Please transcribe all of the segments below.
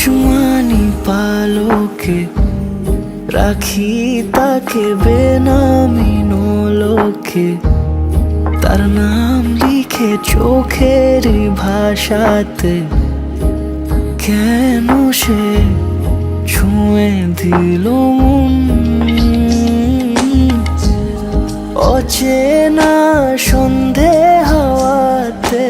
আসমানি পালকে রাখি তাকে বেনামি নোলকে, তার নাম লিখে চোখের ভাষাতে। কেন সে ছুঁয়ে দিল মন, অচেনা সন্ধে হাওয়াতে,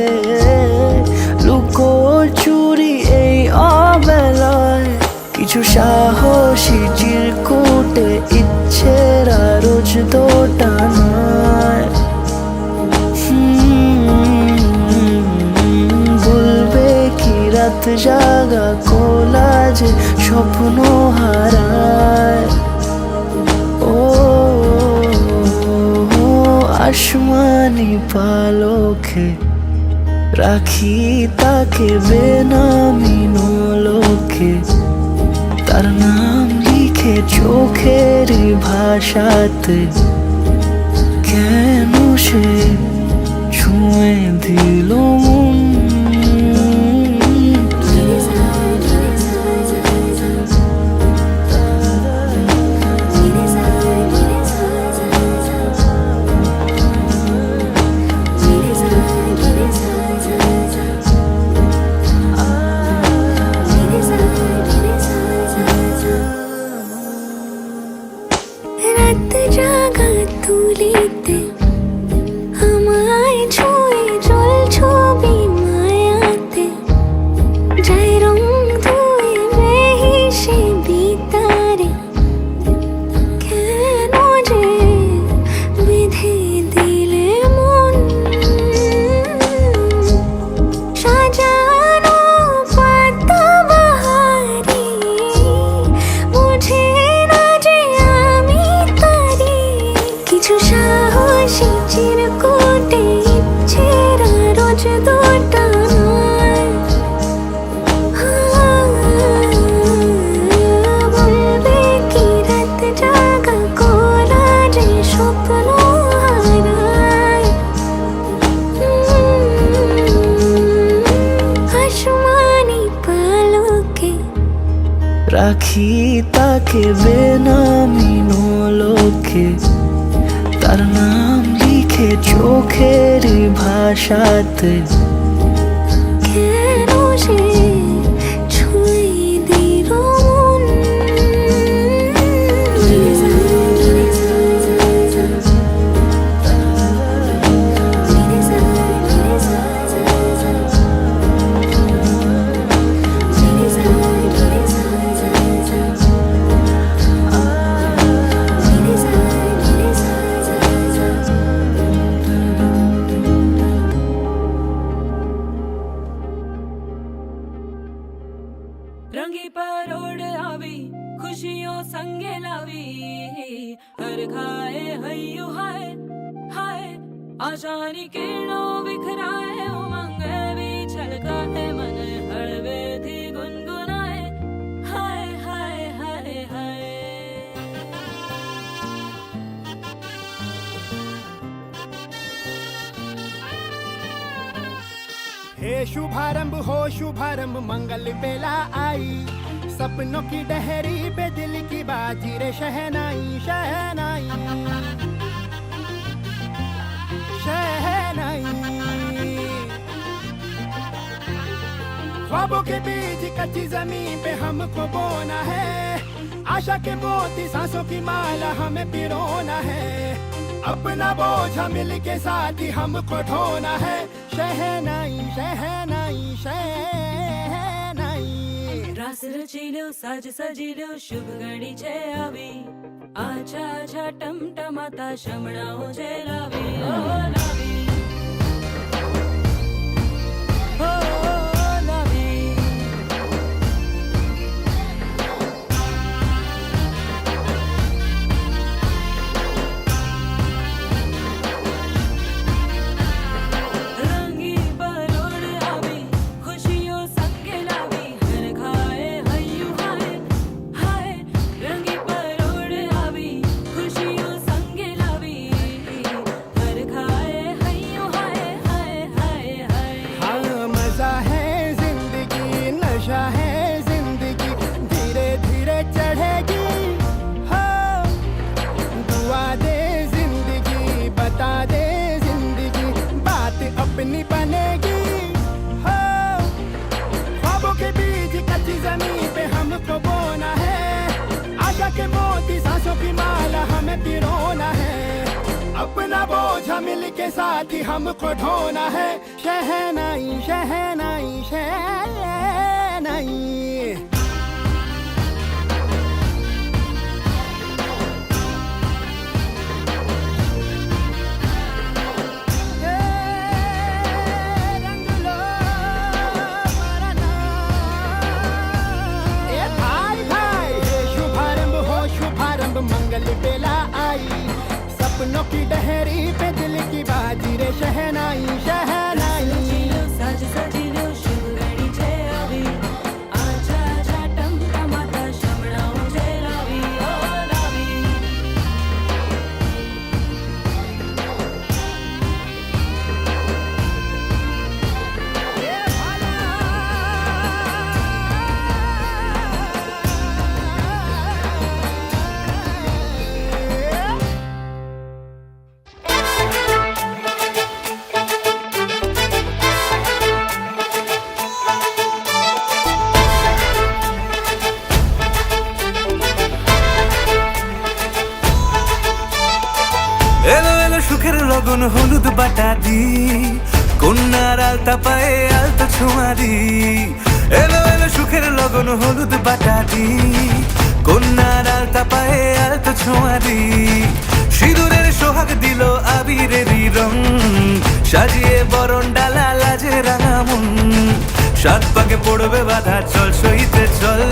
লুকোচুরি এই অবেলায়। কিছু সাহসী চিরকুটে ইচ্ছের রোজ দোটানায়। বলবে কি রাত জাগা কোলাজে স্বপ্ন হারায়। ও আসমানি পালকে রাখি তাকে বেনামি নোলকে, তার নাম লিখে চোখের ভাষাতে। কেন সে ছুঁয়ে দিল মন, রাত জাগা তুলিতে আমায় ছুঁয়ে জল ছবি মায়াতে। যাই রং ধুয়ে বেহিসে বিতারে, কেন যে বেঁধে দিলে মন। সাজানো পাতা বাহারি বুঝে না যে আমি তারি। কিছু সাহসী চিরকুটে ইচ্ছেরা রোজ দোটানায়। বলবে কি রাত জাগা কোলাজে স্বপ্ন হারায়। আসমানি পালকে রাখি তাকে বেনামি নোলকে, তার নাম লিখে চোখের ভাষাতে। কেন সে ছুঁয়ে দিল মন। रंगी परोड़ आवी खुशियों संगे लावी, हर खाए हयू हाय हाय। आशानी किरणों बिखराए उमंग भी छलकाए, मन हड़वे थी गुनगुनाए हाय हाय हाय हाय। हे शुभारंभ हो शुभारंभ मंगल बेला आई। सपनों की डहरी पे दिल की बाजी रे शहनाई शहनाई शहनाई। ख्वाबों के बीज कच्ची जमीन पे हमको बोना है, आशा के मोती सांसों की माला हमें पिरोना है। अपना बोझा मिल के साथ ही हमको ढोना है। शहनाई शहनाई शहनाई। रास रचिलो साज सजिलो शुभ घड़ी छे आवी, आछा आछा टमटमाता शमणाओ छे लावी ओ लावी ओ लावी। रंगी परोड़ आवी खुशियों संगे लावी, हर खाए हयू हाय हाय। रंगी परोड़ आवी खुशियों संगे लावी, हमें पिरोना है, अपना बोझ मिल के साथ ही हमको ढोना है। शहनाई शहनाई शहनाई। मंगल बेला आई, सपनों की डहरी पे दिल की बाजी रे शहनाई शहनाई। साज सजिलो शुभ घड़ी छे આવી आजा आजा टमटमाता શમણાઓ છે લાવી ઓ લાવી। এলো এলো সুখের লগন হলুদ বাটা দি, কন্যার আলতা পায়ে আলতা ছোঁয়া দি। এলো এলো সুখের লগন হলুদ বাটা দি, কন্যার আলতা পায়ে আলতা ছোঁয়া দি। সিঁদুরের সোহাগ দিল আবিরেরই রং, সাজিয়ে বরণ ডালা লাজে রাঙা মন। সাত পাকে পড়বে বাধা চল সইতে চল,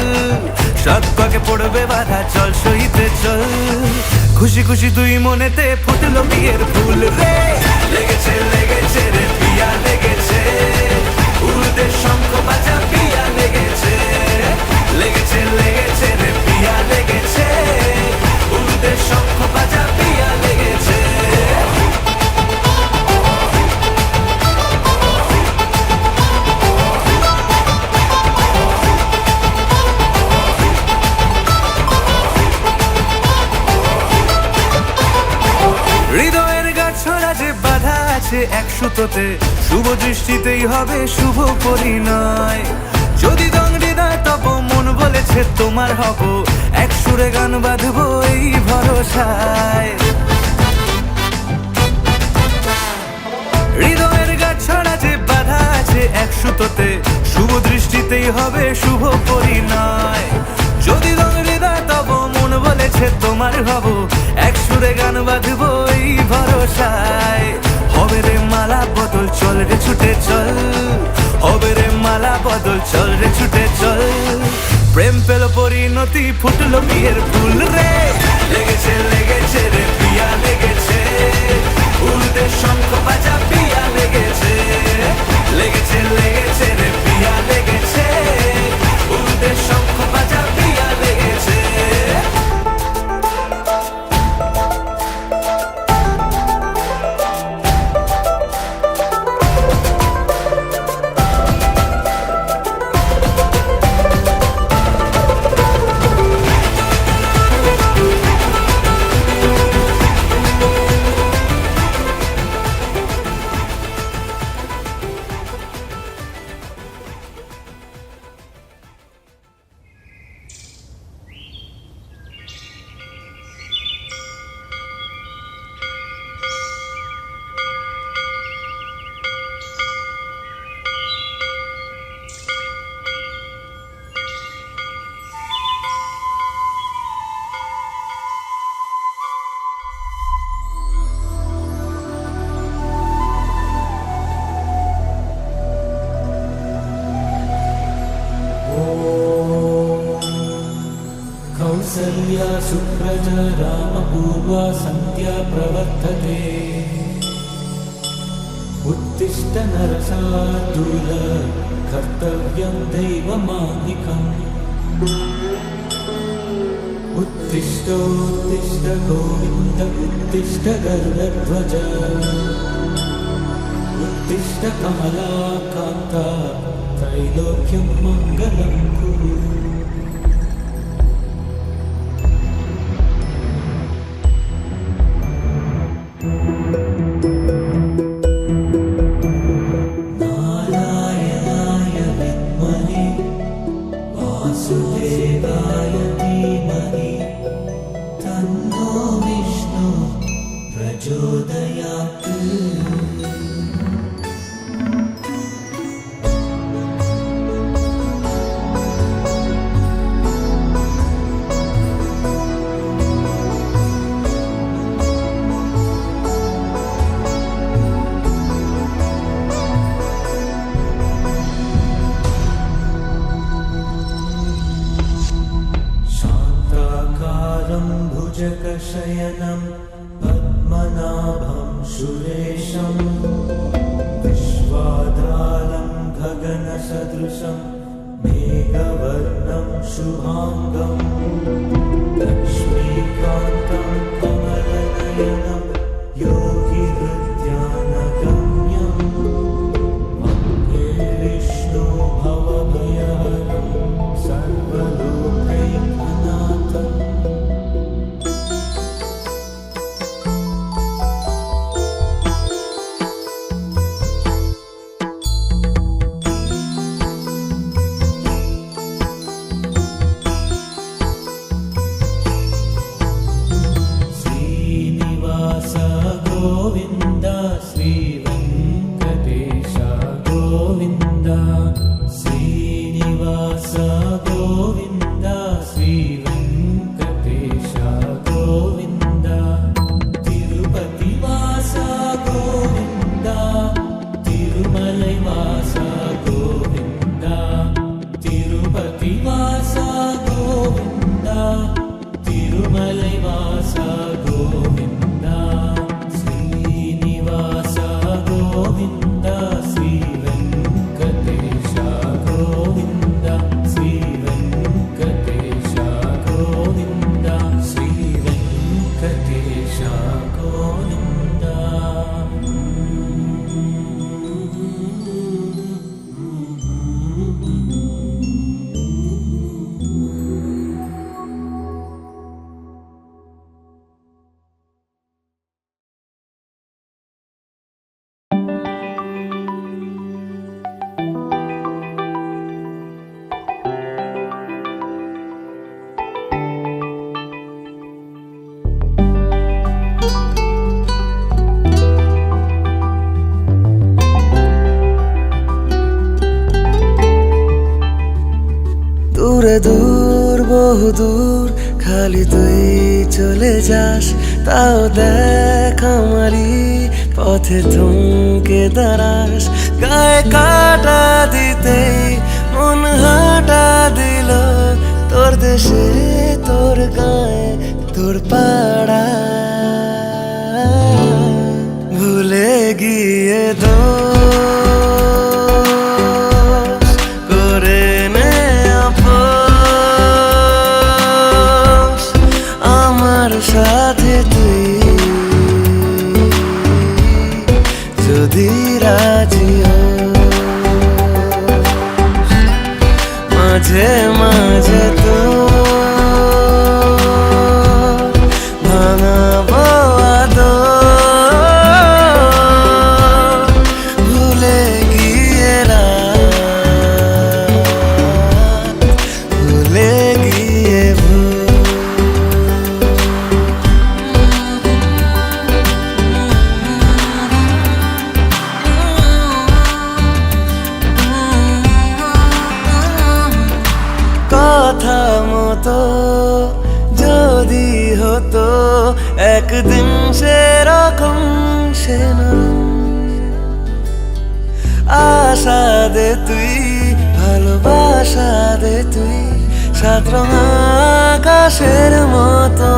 সাত পাকে পড়বে বাধা চল সইতে চল। খুশি খুশি দুই মনেতে ফুটলো বিয়ের ফুল রে, লেগেছে লেগেছে রে পিয়া লেগেছে, উড়তে শঙ্খ বাজা পিয়া লেগেছে, লেগেছে লেগেছে রে পিয়া লেগেছে, উড়তে শঙ্খ বাজা পিয়া লেগেছে। হৃদয়ের গাছড়া যে বাধা আছে এক সুতোতে, শুভ দৃষ্টিতেই হবে শুভ পরিণয়। যদি দংড়ি দেয় তব মন বলেছে তোমার হব, এক সুরে গান বাঁধবো এই ভরসায়। হৃদয়ের গাছড়া যে বাধা আছে এক সুতোতে, শুভ দৃষ্টিতেই হবে শুভ পরিণয়। যদি দংড়ি দেয় তব মন বলেছে তোমার হব, এক সুরে গান বাঁধবো এই ভরসায়। হবে রে মালা বদল চল রে ছুটে চল, হবে রে মালা বদল চল রে ছুটে চল। প্রেম পেল পরিণতি ফুটলো বিয়ের ফুল রে, লেগেছে লেগেছে রে পিয়া লেগেছে, উড়তে শঙ্খ বাজা পিয়া লেগেছে, লেগেছে লেগেছে রে পিয়া লেগেছে, উড়তে শঙ্খ বাজা পিয়া লেগেছে। कौसल्या सुप्रजा रामपूर्वा सन्ध्या प्रवर्तते। उत्तिष्ठ नरशार्दूल कर्तव्यं दैवमान्निकम्। उत्तिष्ठोत्तिष्ठ गोविन्द उत्तिष्ठ गरुडध्वज, उत्तिष्ठ कमलाकान्ता त्रैलोक्यं मङ्गलं कुरु। नारायणाय विद्महे वासुदेवाय धीमहि तन्नो शयनं पद्मनाभं सुरेशं विश्वाधारं गगनसदृशं मेघवर्णं शुभाङ्गं लक्ष्मीकान्तं कमलनयनं योगिहृद्यानगम्यं वन्दे विष्णु भवभयहरं सर्वलोकैकनाथम् श्रीनिवास गोविन्द श्रीवेङ्कटेश गोविन्द श्रीनिवास गोविन्द श्रीवेङ्कटेश गोविन्द तिरुपतिवास गोविन्द तिरुमलैवास गोविन्द तिरुपतिवास गोविन्द तिरुमलैवास गोविन्द श्रीनिवास गोविन्द श्रीवेङ्कटेश गोविन्द श्रीवेङ्कटेश गोविन्द श्रीवेङ्कटेश गोविन्द দূরে দূর বহু দূর খালি তুই চলে যাস তাও দেখ আমারই পথে থমকে দাঁড়াস গায়ে কাটা দিতে মন হাঁটা দিল তোর দেশে তোর গায়ে তোর পাড়া ভুলে গিয়ে দোষ করে নে আপোষ আমার সাথে তুই যদি রাজি হোস মাঝে মাঝে তো ভাঙাবো আদর ভুলে গিয়ে রাত ভুলে গিয়ে ভুল কথা মতো যদি হতো একদিন সেরকম সে আশা দে তুই ভালোবাসা দে তুই সাত রঙ আকাশের মতো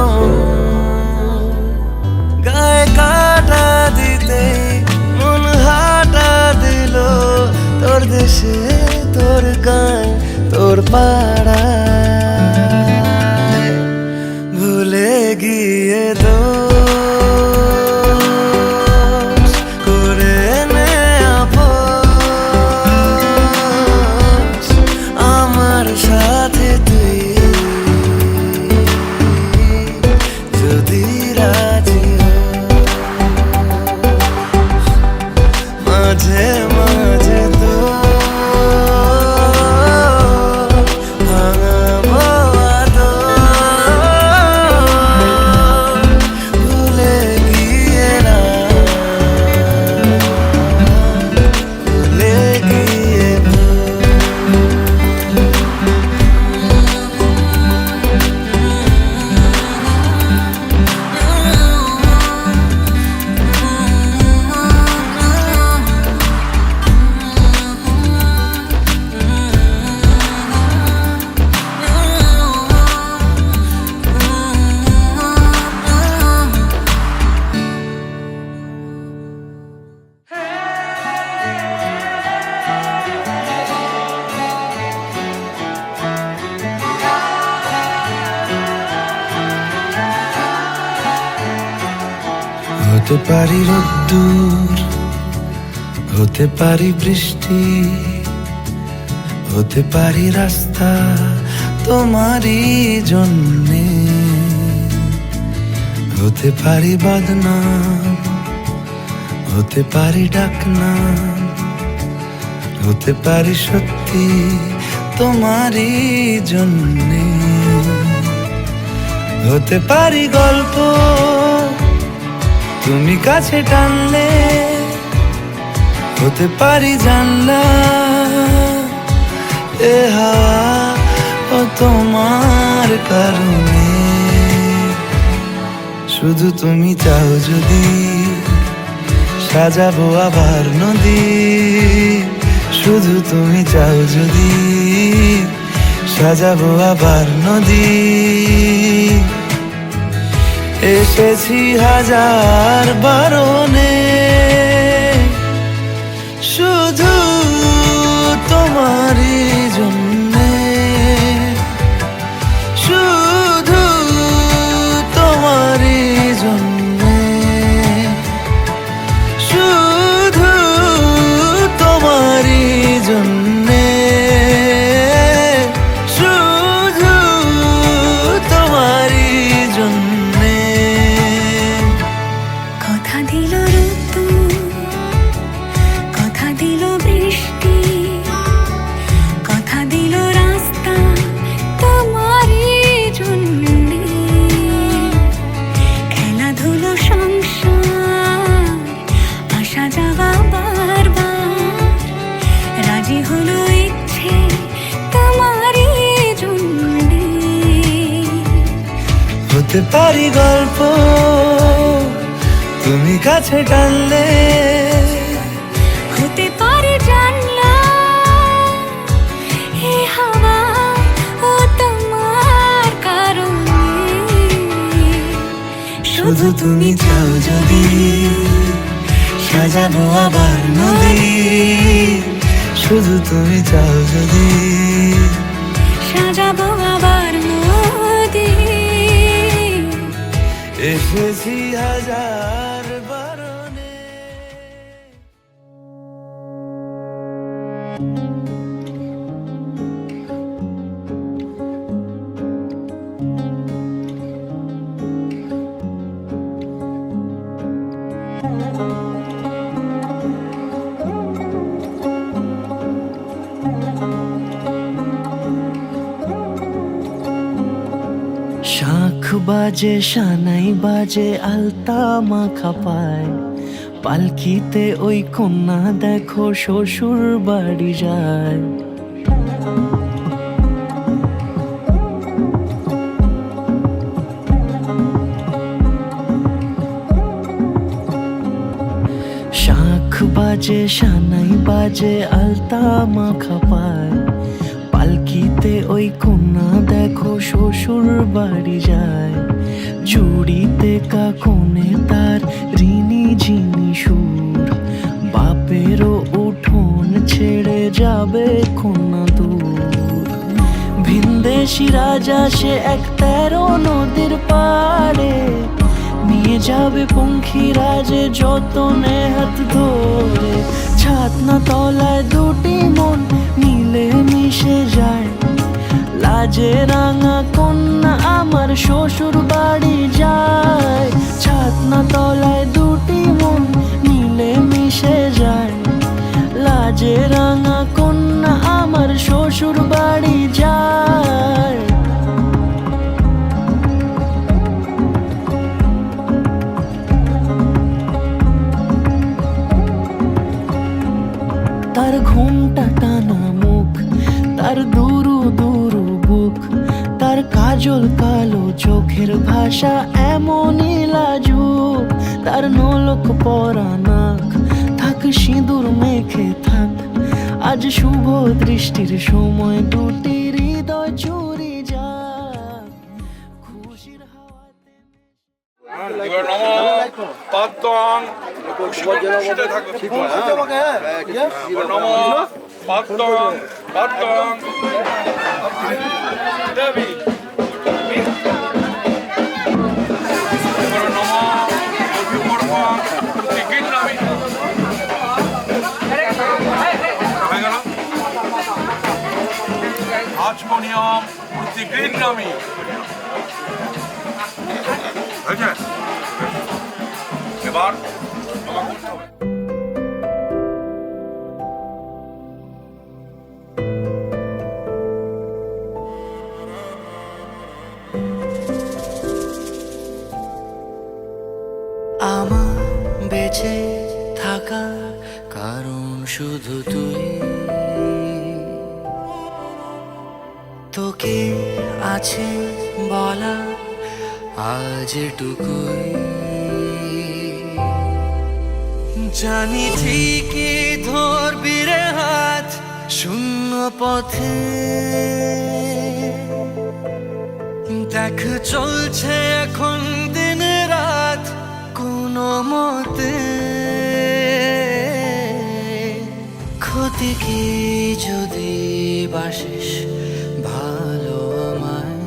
গায়ে কাটা দিতে মন হাঁটা দিল তোর দেশে তোর গায়ে তোর পাড়া ভুলে গিয়ে দোষ করে নে আপোষ আমার সাথে তুই যদি রাজি হোস মাঝে মাঝে তো হতে পারি রোদ্দুর, হতে পারি বৃষ্টি, হতে পারি রাস্তা তোমারই জন্যে, হতে পারি বদনাম, হতে পারি ডাকনাম, হতে পারি সত্যি তোমারই জন্যে, হতে পারি গল্প তুমি কাছে টানলে, হতে পারি জানলা এ হাওয়া ও তোমার কারণে। শুধু তুমি চাও যদি সাজাবো আবার নদী, শুধু তুমি চাও যদি সাজাবো আবার নদী। এসেছি হাজার বারণে শুধু তোমারই জন্যে, শুধু তোমারই জন্যে, শুধু তোমারই জন্যে, শুধু তোমারই জন্যে। কথা দিল ঋতু, কথা দিল বৃষ্টি, কথা দিল রাস্তা তোমারই জন্যে, খেলাধুলো সংসার আসা যাওয়া বারবার, রাজি হলো ইচ্ছে তোমারই জন্যে। হতে পারি গল্প তুমি কাছে টানলে, হতে পারে জানলা এ হাওয়া ও তোমার কারণে। শুধু তুমি চাও যদি সাজাবো আবার নদী, শুধু তুমি চাও যদি সাজাবো আবার নদী। এসেছি হাজার বারণে। শাঁখ বাজে সানাই বাজে আলতা মাখা পায়, পালকিতে ওই কন্যা দেখো শ্বশুর বাড়ি যায়। শাঁখ বাজে সানাই বাজে আলতা মাখা পায়, পালকিতে ওই কন্যা দেখো শ্বশুর বাড়ি যায়। চুড়িতে কাকনে তার ঋণী ঝিনি সুর, বাপেরও উঠোন ছেড়ে যাবে কন্যা দূর। ভিনদেশি রাজা সে এক 13 নদীর পাড়ে, নিয়ে যাবে পঙ্খী রাজে যতনে হাত ধরে। ছাতনা তলায় দুটি মন মিলে মিশে যায়, লাজে রাঙা কন্যা আমার শ্বশুর বাড়ি যায়। ছাতনা তলায় দুটি মন মিলে মিশে যায়, লাজে রাঙা কন্যা আমার শ্বশুর বাড়ি যায়। তার ঘুমটা টানা মুখ, তার দুরু দুরু বুক, তার কাজল কালো চোখের ভাষা এমনই লাজুক। তার নোলক পরা নাক, থাক সিঁদুর মেখে থাক, আজ শুভ দৃষ্টির সময় দুটি হৃদয় চুরি যাক। খুশির হাওয়াতে এবার নমো পাত্তং সেটা থাকবে ঠিক আছে এবার নমো পাত্তং পাত্তং দেবী এবার নমো পরম হারমোনিয়াম উইথ গ্রিন গ্রামি হয়েছে এবার আমার করতে হবে আমার বেঁচে থাকার কারণ শুধু তুই তোকে আছে বলা আজ এটুকুই জানি ঠিকই ধরবি রে হাত শূন্য পথে দেখ চলছে এখন দিন রাত কোনো মতে ক্ষতি কি যদি বাসিস ভালো আমায়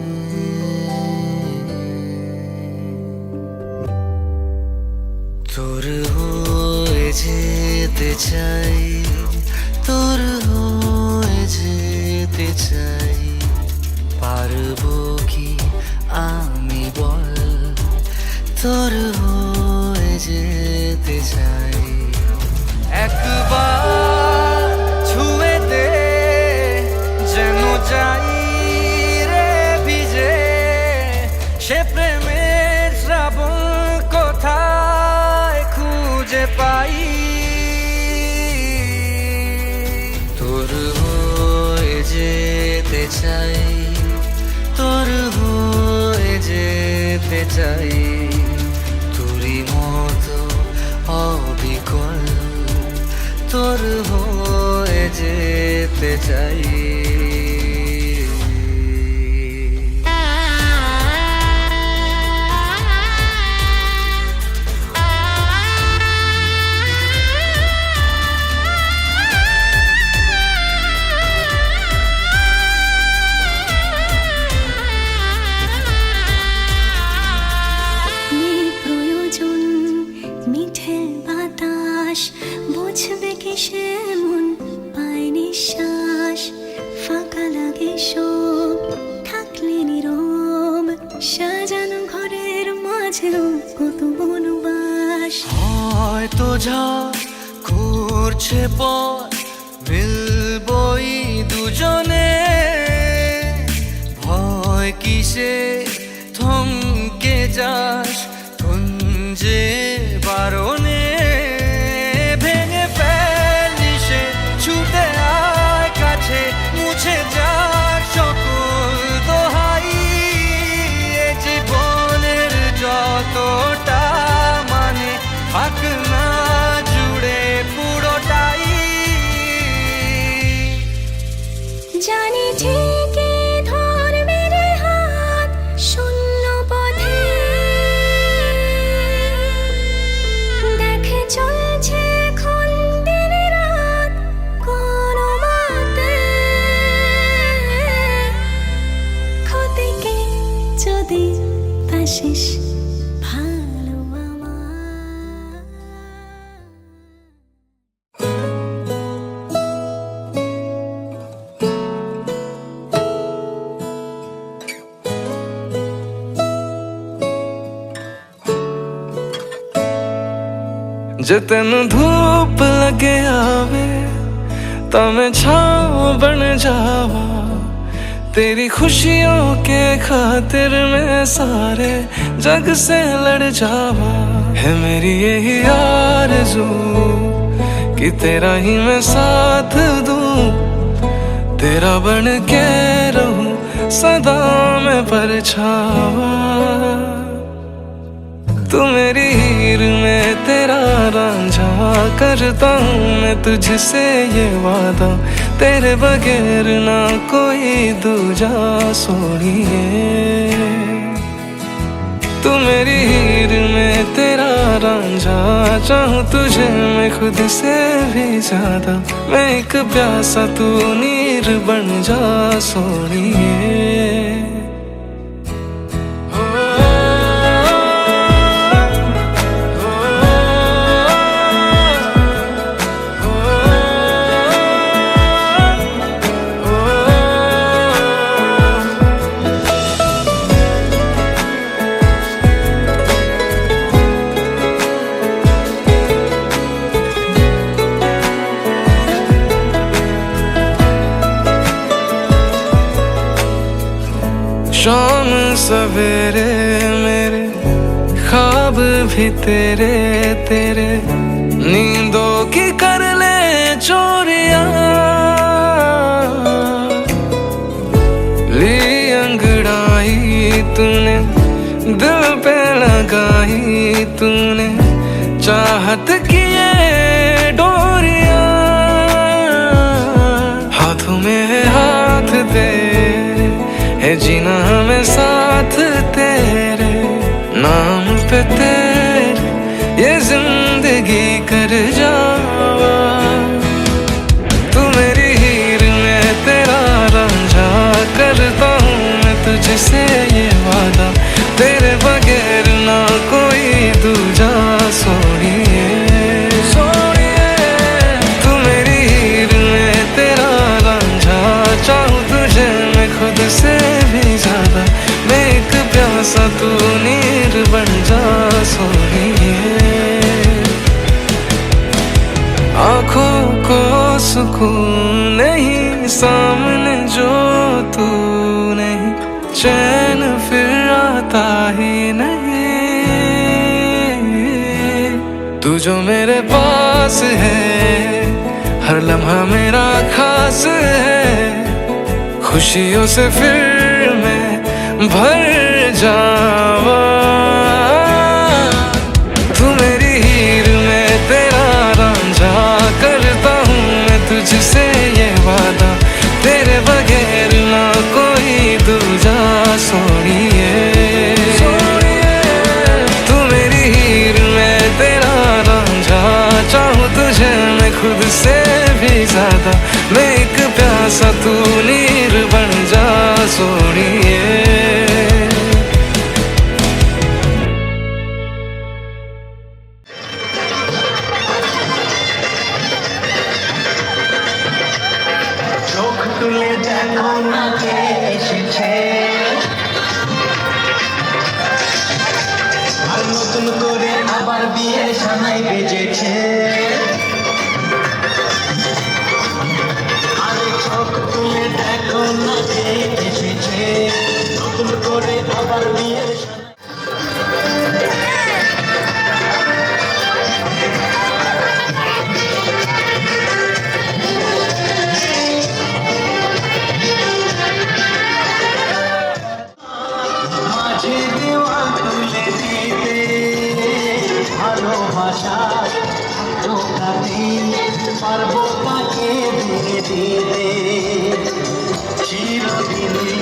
তোর হয়ে যেতে চাই তোর হয়ে যেতে চাই পারবো কি আমি বল তোর হয়ে যেতে চাই একবার ছুঁয়ে দে যেন যাই রে ভিজে সে প্রেমের শ্রাবণ কোথায় খুঁজে পাই তোর হয়ে যেতে চাই তোর হয়ে যেতে চাই তোরই মতো অবিকল তোর হয়ে যেতে চাই প্রয়োজন মিঠে বাতাস বুঝবে কি সে মন পায় নিঃশ্বাস ফাঁকা লাগে সব থাকলে নীরব সাজানো ঘরের মাঝেও কত বনবাস হয়তো যা করছে পর মিলবই দুজনে ভয় কিসে থমকে যাস কুঞ্জে বারণে ভেঙে ফেলি সে ছুটে আয় কাছে মুছে যাক সকল দোহাই এ জীবনের যতটা মানে থাক না জুড়ে পুরোটাই জানি ঠিকই ধরবে রে হাত শূন্য পথে দেখে চলছে এখন দিন রাত কোনো মতে ক্ষতি কি যদি বাসিস ভালো আমার ਜੇ ਤੈਨੂੰ ਧੂਪ ਲੱਗੇ ਆਵੇ ਤਾਂ मैं छाँव बन जावा तेरी खुशियों के खातिर मैं सारे जग से लड़ जावा है मेरी यही आरज़ू कि तेरा ही मैं साथ दूं तेरा बन के रहूं सदा मैं परछावा तू मेरी हीर में तेरा रांझा करता हूँ मैं तुझसे ये वादा तेरे बगैर ना कोई दूजा सोनिए तू मेरी हीर में तेरा रांझा चाहूँ तुझे मैं खुद से भी ज्यादा मैं एक प्यासा तू नीर बन जा सोनिए सवेरे मेरे ख्वाब भी तेरे तेरे, नींदों की कर ले चोरियां, ली अंगड़ाई तूने दिल पे लगाई तूने, चाहत की ये डोरियां, हाथों में है हाथ तेरे, है जीना में साथ तेरे, नाम पे तेरे ये जिंदगी कर जावा। तू मेरी हीर में तेरा रांझा, करता हूँ मैं तुझसे ये वादा, तेरे बगैर ना कोई दूजा सोनिए सोनिए। तू मेरी हीर में तेरा रांझा, चाहूँ तुझे मैं खुद से भी ज्यादा, मैं एक प्यासा तू नीर बन जा सोनिए। आँखों को सुकून नहीं, सामने जो तू नहीं, चैन फिर आता ही नहीं। तू जो मेरे पास है, हर लम्हा मेरा खास है, खुशियों से फिर मैं भर जावा। तू मेरी हीर में तेरा रांझा, करता हूँ मैं तुझसे ये वादा, तेरे बगैर ना कोई दूजा सोनिए सोनिए। तू मेरी हीर में तेरा रांझा, चाहूँ तुझे मैं खुद से भी ज्यादा, मैं एक प्यासा तू नीर बन जा सोनिए। চোখ তুলে দেখো না কে এসেছে, আর নতুন করে আবার বিয়ের সানাই বেজেছে। আরে চোখ তুলে দেখো না কে এসেছে, নতুন করে আবার বিয়ের সানাই। মাঝে দেওয়াল তুলে দিতে, ভালোবাসা ঢোকাতে পারবো তাকে দিয়ে দিতে। চিরদিনই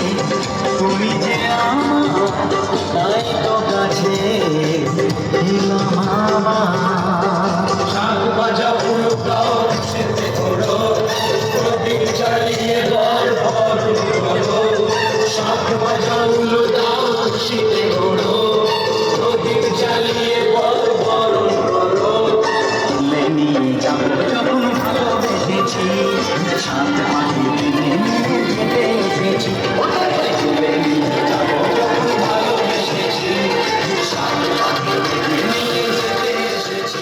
তুমি যে আমার, তাই তো কাছে দিলাম আমার। শাক ভাজা ফুল গাও সেতে করো, প্রদীপ জ্বালিয়ে ঘর ভর করো। শাক ভাজা ফুল গাও শীতে করো, প্রদীপ জ্বালিয়ে ঘর বরণ করো। তুলে নিয়ে যাবো যখন ভালোবেসেছি, সাত মাটি দিনে নিয়ে যেতে এসেছি। তুলে নিয়ে যাবো যখন ভালোবেসেছি, সাত মাটি দিনে নিয়ে যেতে এসেছি।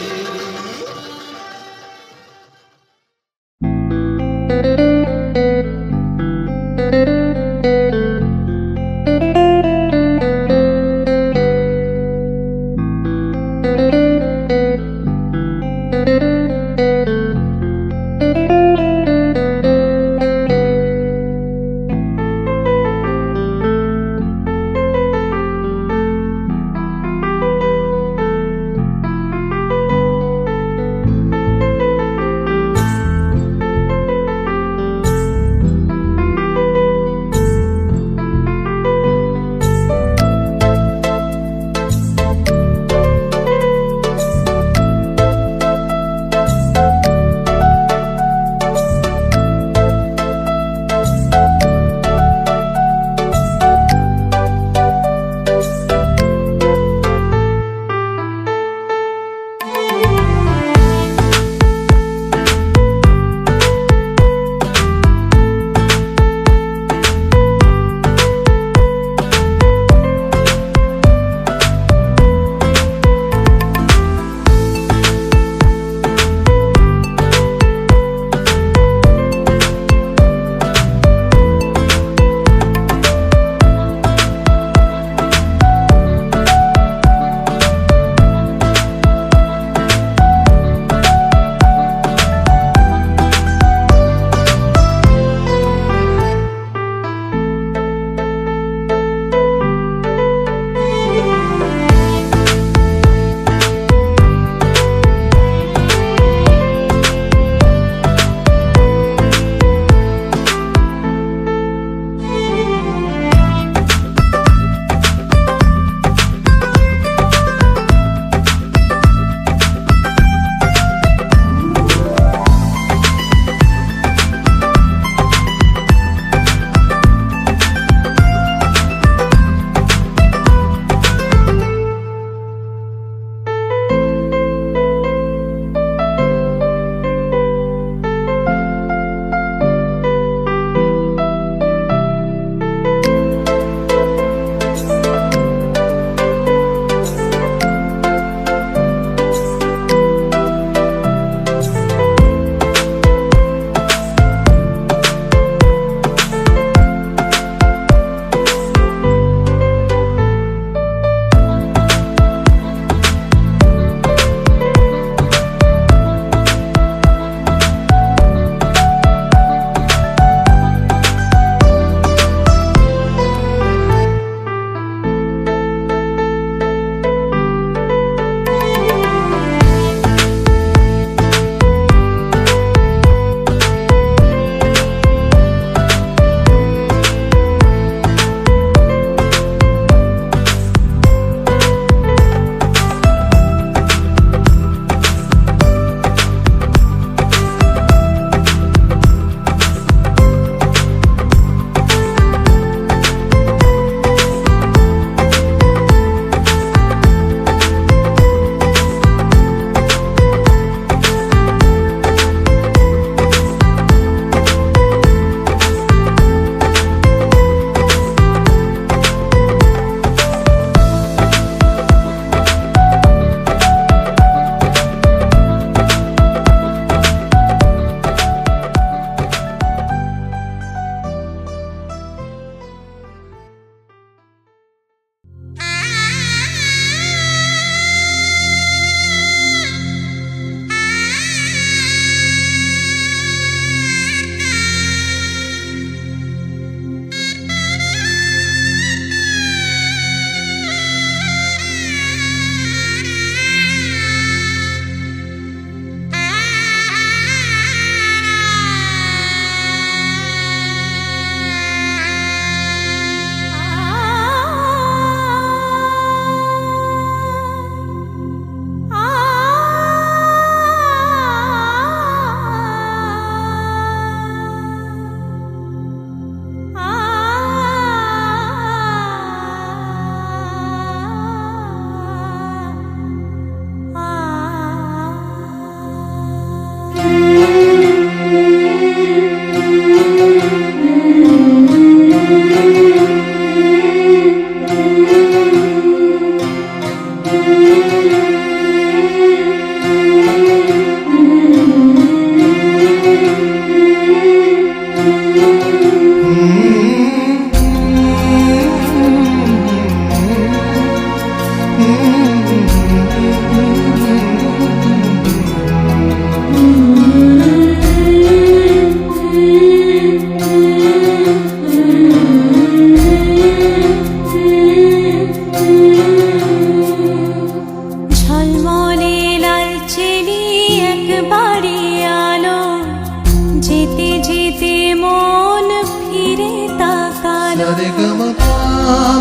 রে গ ম প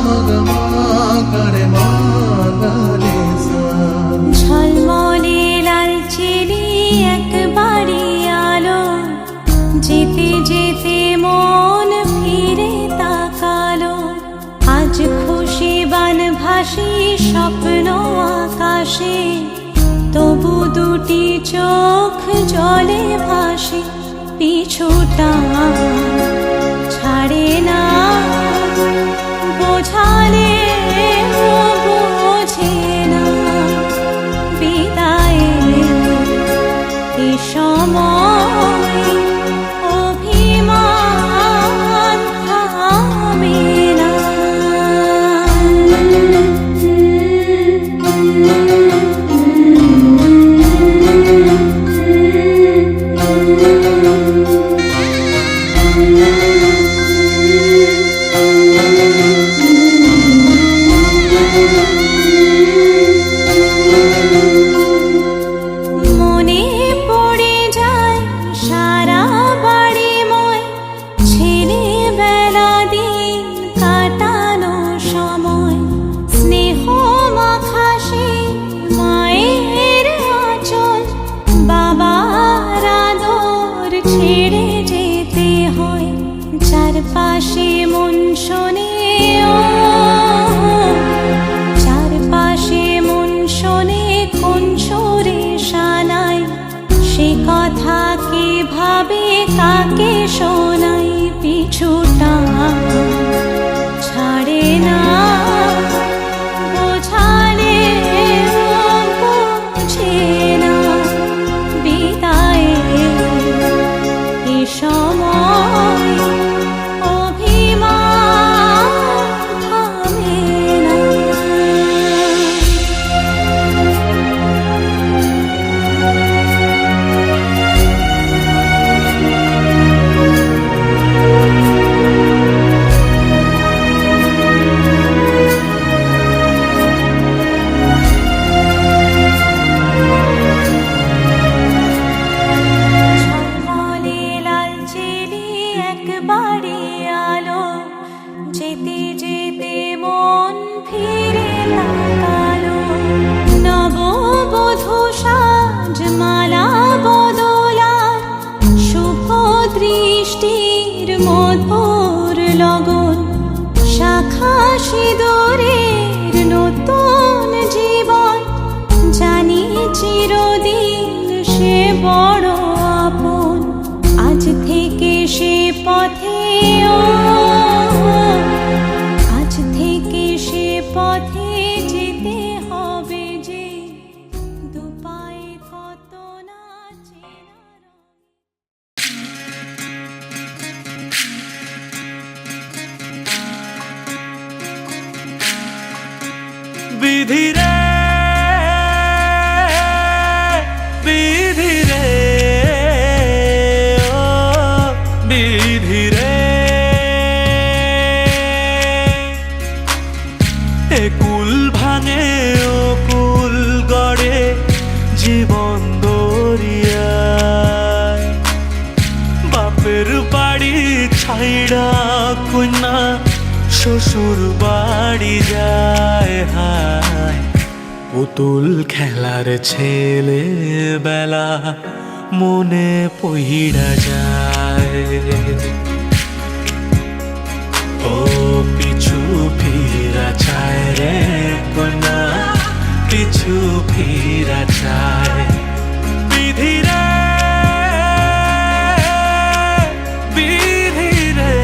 ম গ ম গ রে ম গ রে সা। ঝলমলে লালচেলি একবারে আলো, যেতে যেতে মন ফিরে তাকালো। আজ খুশি বান ভাসি স্বপ্ন আকাশে, তবু দুটি চোখ জলে ভাসে। পিছুটা ছাড়ে না, বোঝালে বোঝে না। বিদায়ের এ সময় অভিমান থামে না। মনে পড়ে যায় সারা বাড়িময়, ছেলেবেলা দিন কাটানো সময়। স্নেহ মাখা সে মায়ের আঁচল, বাবার আদর ছেড়ে যেতে হয়। চারপাশে মন শোনে ও, চারপাশে মন শোনে কোন সুরে শানায়। সে কথা কে ভাবে কাকে শোনাই। পিছুটা ছাড়ে না, বোঝালে বোঝে না। বিদায়ের এ সময় অভিমান থামে না। ঝলমলে লালচেলি একবারে আলো, যেতে যেতে মন ফিরে তাকালো। নববধূ সাজ মালা বদলার, শুভ দৃষ্টির মধুর লগন। শাখা সিঁদুরের নতুন জীবন, জানি চিরদিন সে বড় আপন। আজ থেকে সে পথে ও, আজ থেকে সে পথে যেতে হবে যে। দুপায়ে কত না চেনা রঙ। বিধি রে, বিধি রে, ও বিধি রে। এ কুল ভাঙে ও কুল গড়ে জীবন দরিয়ায়। বাপের বাড়ি ছাইড়া কন্যা শ্বশুর বাড়ি যায়। হায় পুতুল খেলার ছেলে বেলা মনে পইড়া যায়। ও পিছু ফিরা চায় রে কন্যা, পিছু ফিরা চায়। বিধি রে, বিধি রে,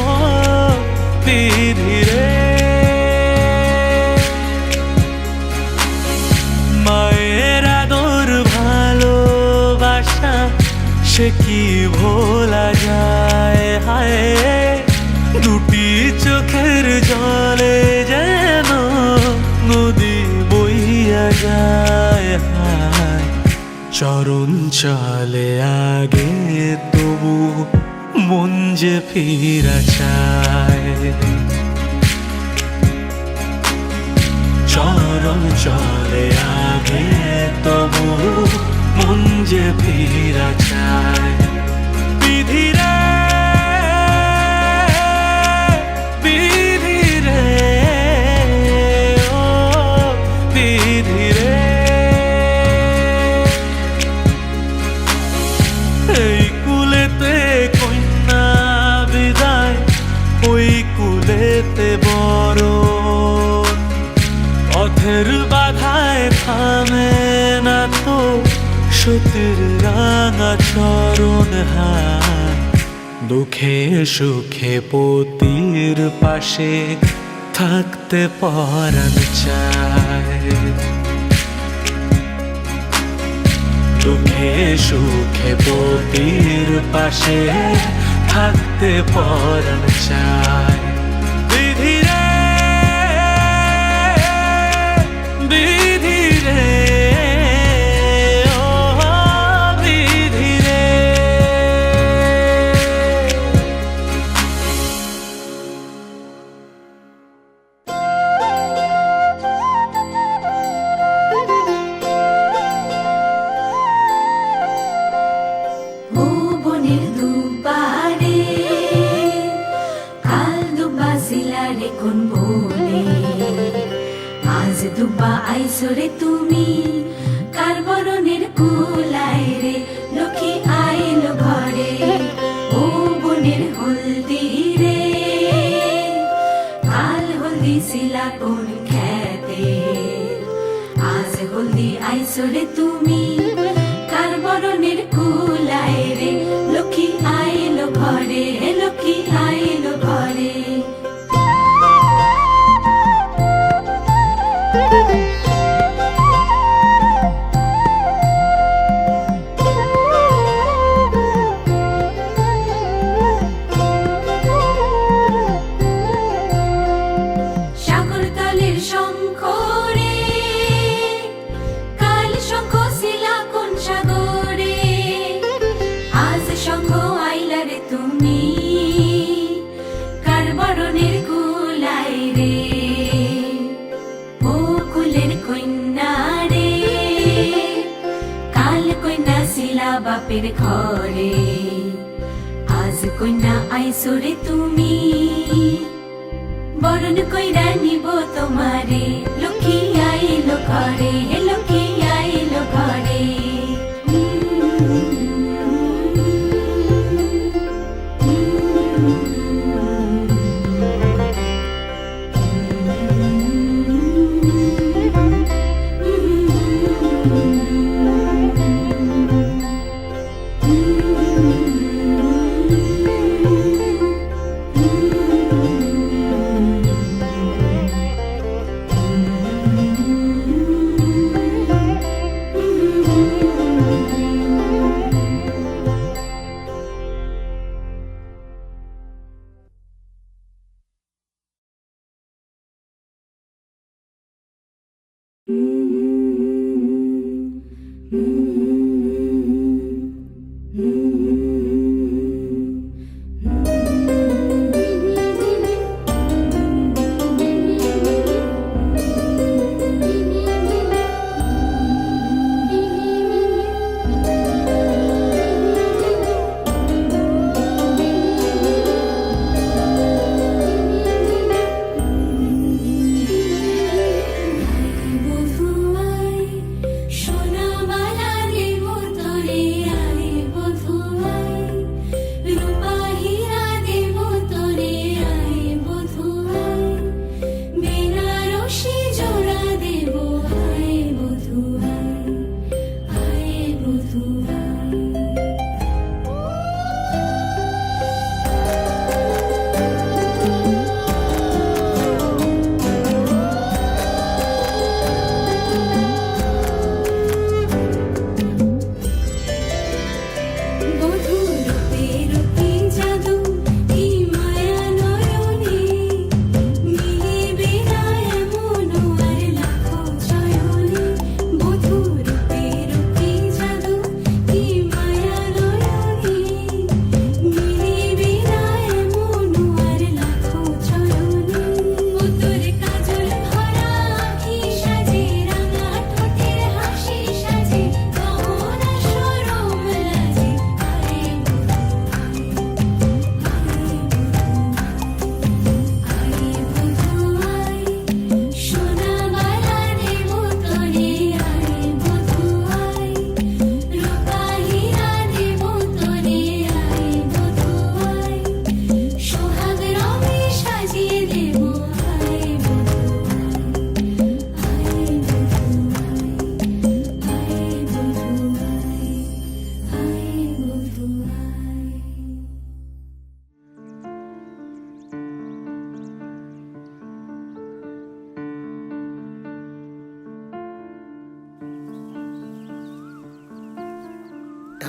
ও বিধি রে। মায়ের আদর ভালোবাসা সে কি ভোলা যায়। হায় দুটি চোখের জলে যেন নদী বইয়া যায়। হায় চরণ চলে আগে তবু মন যে ফিরা চায়। চরণ চলে আগে তবু মন যে ফিরা চায়। বিধি রে, সতীর রাঙা চরণ হাত, দুঃখে সুখে পতির পাশে থাকতে পরাণ চায়। দুঃখে সুখে পতির পাশে থাকতে পরাণ চায়। বিধি রে, বিধি রে, ও বিধি রে। ও বনের দুবারে কাল দুবা সিলারে কোন বনে, আজ দুবা আইসরে তুমি কার বরণের কুলায় রে, লক্ষ্মী আইল ঘরে। ও বনের হলদি রে কাল হলদি সিলা কোন খেতে, আজ হলদি আইসরে তুমি কার বরণের কুলায় রে, লক্ষ্মী আইল ঘরে, লক্ষ্মী আইল ঘরে। সাগর তলের শঙ্খ রে কাল শঙ্খ শিলা কোন সাগরে, আজ শঙ্খ আইলা রে তুমি কার বরণের কুলায় রে। ও কুলের কন্যা রে কাল কন্যা শিলা বাপের ঘরে, আজ কন্যা আইসরে তুমি বরণ কইরা নিব তোমারে, লক্ষ্মী আইল ঘরে, লক্ষ্মী আইল ঘরে।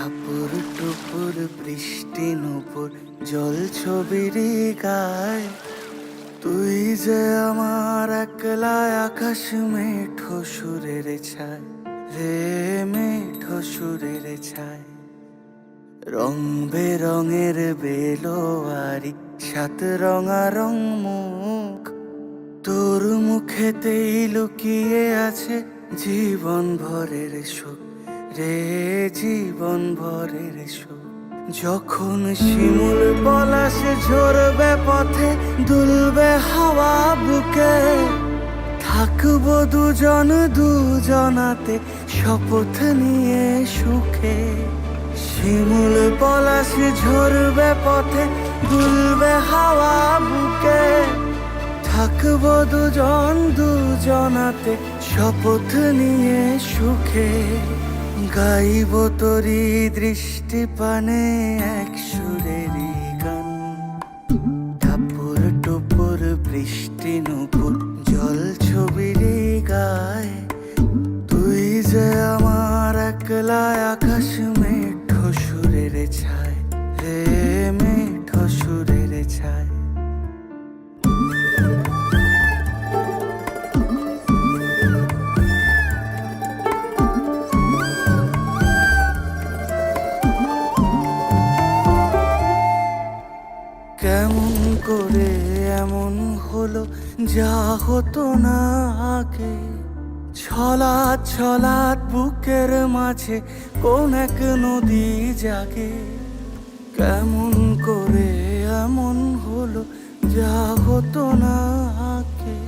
টাপুর টুপুর বৃষ্টি নুপুর জল ছবির গায়, তুই যে আমার একলা আকাশ মেঠো সুরের ছায় রে, মেঠো সুরের ছায়। রং বেরঙের বেলোয়ারি সাত রঙা রং মুখ, তোর মুখেতেই লুকিয়ে আছে জীবন ভরের সুখ রে, জীবন ভরের সুখ। যখন শিমুল পলাশে ঝরবে পথে দুলবে হাওয়া বুকে, থাকবো দুজন দুজনাতে শপথ নিয়ে সুখে। শিমুল পলাশে ঝরবে পথে দুলবে হাওয়া বুকে, থাকবো দুজন দুজনাতে শপথ নিয়ে সুখে। গাইব তোরি দৃষ্টি পানে এক সুরেরই গান, টাপুর টুপুর বৃষ্টি নুপুর জল ছবির গায়, তুই যে আমার একলা আকাশ মেঠো সুরের ছায় রে, মেঠো সুরের ছায়। কেমন করে এমন হলো যা হতো না আগে, ছলাৎ ছলাৎ বুকের মাঝে কোন এক নদী জাগে। কেমন করে এমন হলো যা হতো না আগে,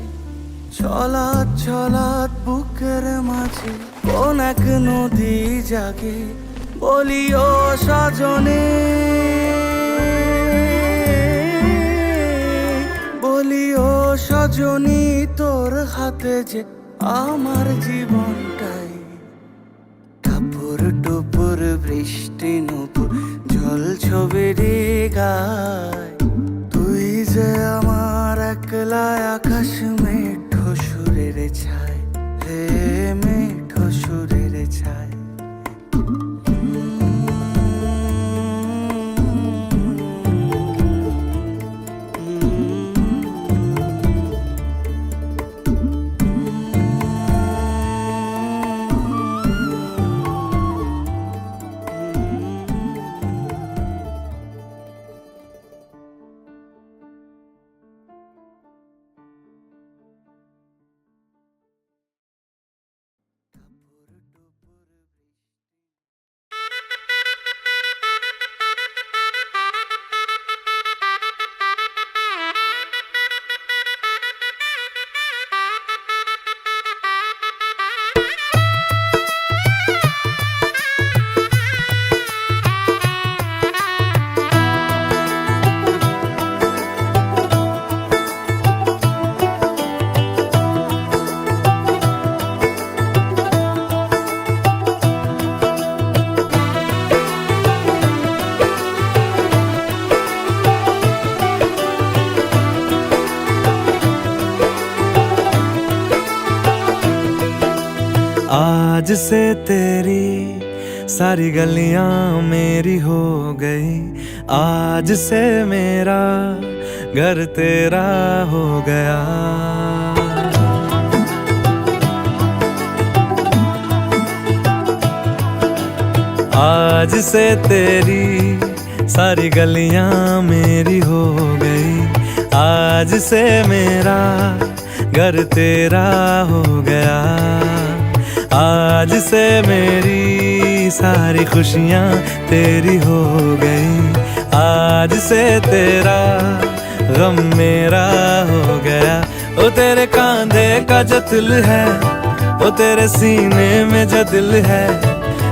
ছলাৎ ছলাৎ বুকের মাঝে কোন এক নদী জাগে। বলিও সজনে, বলিও সজনী তোর হাতে যে আমার জীবনটাই। টাপুর টুপুর বৃষ্টি নুপুর জল ছবির গায়, তুই যে আমার একলা আকাশ মেঠো সুরের ছায় রে, মেঠো সুরের ছায়। आज से तेरी सारी गलियां मेरी हो गई, आज से मेरा घर तेरा हो गया। आज से तेरी सारी गलियां मेरी हो गई, आज से मेरा घर तेरा हो गया। आज से मेरी सारी खुशियाँ तेरी हो गई, आज से तेरा गम मेरा हो गया। ओ तेरे कांधे का जो दिल है, ओ तेरे सीने में जो दिल है,